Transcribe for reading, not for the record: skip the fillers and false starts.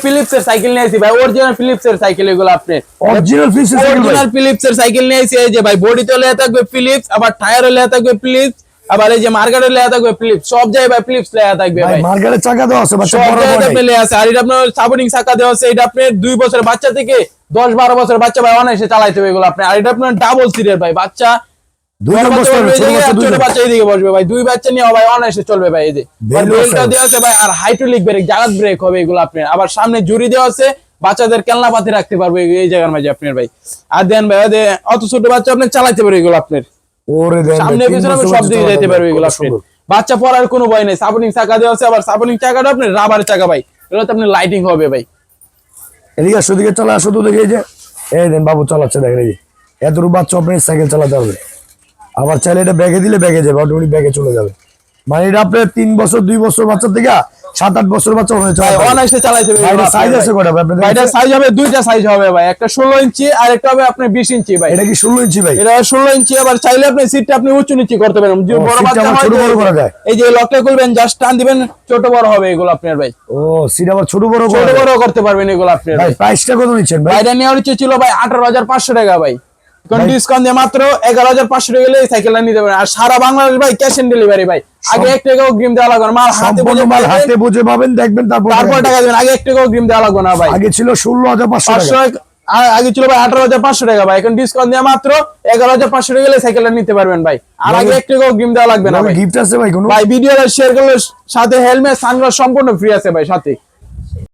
Philips এর cycle নিয়ে আসি ভাই, অরিজিনাল ফিলিপস এর সাইকেল এগুলো আপনি অরিজিনাল ফিলিপস এর সাইকেল নিয়ে আসি। এই যে ভাই বডি তো লেয়া থাকবে ফিলিপস, আবার টায়ারও লেয়া থাকবে ফিলিপস, আবার এই যে মার্কেটে লেয়া থাকবে ফিলিপস, সব জায়গায় ভাই ফিলিপস লেয়া থাকবে ভাই। মার্কেটে চাকা দেওয়া আছে, বাচ্চা সব বড় জায়গায় আপনি লেয়া আছে। আর এটা আপনার সাপোর্টিং চাকা দেওয়া আছে। এটা আপনি 2 বছরের বাচ্চা থেকে 10-12 বছরের বাচ্চা ভাই অনায়াসে চালাইতে হবে এগুলো আপনি। আর এটা আপনার ডাবল সিটের ভাই, বাচ্চা ছোট বাচ্চা এদিকে বসবে ভাই, 2 বাচ্চা নিয়ে ভাই অনায়াসে চলবে ভাই। এই যে বেলটা দেওয়া আছে ভাই, আর হাইড্রোলিক ব্রেক, জাগাত ব্রেক হবে এগুলো আপনার। আবার সামনে জুড়ি দেওয়া আছে, বাচ্চাদের খেলনা পাতি রাখতে পারবে এই জায়গার মাঝে আপনার ভাই। আর দেন ভাই অত ছোট বাচ্চা আপনি চালাইতে পারবে এগুলো আপনার, সামনে পিছনে সব দিকে যেতে পারবে এগুলো আপনার। বাচ্চা পড়ার কোনো ভয় নেই। সাপোর্টিং চাকা দেওয়া আছে, আবার সাপোর্টিং চাকাটা আপনার রাবারের চাকা ভাই, এগুলোতে আপনার লাইটিং হবে ভাই। এদিকে আসো, দিকে চলে আসো তো দেখে। এই যে এই দেন বাবু চালাচ্ছে, দেখেন এই যে এতটুকু বাচ্চা আপনি সাইকেল চালাতে পারবে। আবার চাইলে এটা ব্যাগে দিলে ব্যাগে যাবে, অটোমেটিক ব্যাগে চলে যাবে। মানে এটা আপনার 3 বছর 2 বছর বাচ্চা থেকে 7-8 বছর বাচ্চা হয়ে যায় অনায়াসে চালাইতে পারবে। এটা সাইজ আছে কয়টা ভাই আপনাদের? এটা সাইজ হবে 2টা সাইজ হবে ভাই, একটা 16 ইঞ্চি আর একটা হবে আপনার 20 ইঞ্চি ভাই। এটা কি 16 ইঞ্চি ভাই? এটা 16 ইঞ্চি। আবার চাইলে আপনি সিটটা আপনি উঁচু নিচু করতে পারেন, যে বড় বাচ্চা হয় ছোট বড় করা যায়। এই যে লকটা খুলবেন, জাস্ট টান দিবেন, ছোট বড় হবে এগুলো আপনার ভাই। ও সিট আবার ছোট বড় করতে পারবেন এগুলো আপনার ভাই। প্রাইসটা কত নিচ্ছেন ভাই? এটা নেওয়ার ইচ্ছে ছিল ভাই 18,500 টাকা ভাই, কোন ডিসকাউন্ট দিয়ে মাত্র 11,500 টাকা গেলে এই সাইকেলটা নিতে পারেন। আর সারা বাংলাদেশ ভাই ক্যাশ অন ডেলিভারি ভাই। আগে 1 টাকা অগ্রিম দেওয়া লাগবে না, মাল হাতে বুঝে পাবেন, দেখবেন তারপর টাকা দিবেন। আগে 1 টাকা অগ্রিম দেওয়া লাগবে না ভাই। আগে ছিল 16,500 টাকা, আগে ছিল ভাই 18,500 টাকা ভাই, এখন ডিসকাউন্ট দিয়ে মাত্র 11,500 টাকা গেলে সাইকেলটা নিতে পারবেন ভাই। আর আগে 1 টাকা অগ্রিম দেওয়া লাগবে না ভাই। গিফট আছে ভাই কোনো? ভাই ভিডিওটা শেয়ার করলে সাথে হেলমেট সানগ্লাস সম্পূর্ণ ফ্রি আছে ভাই সাথে।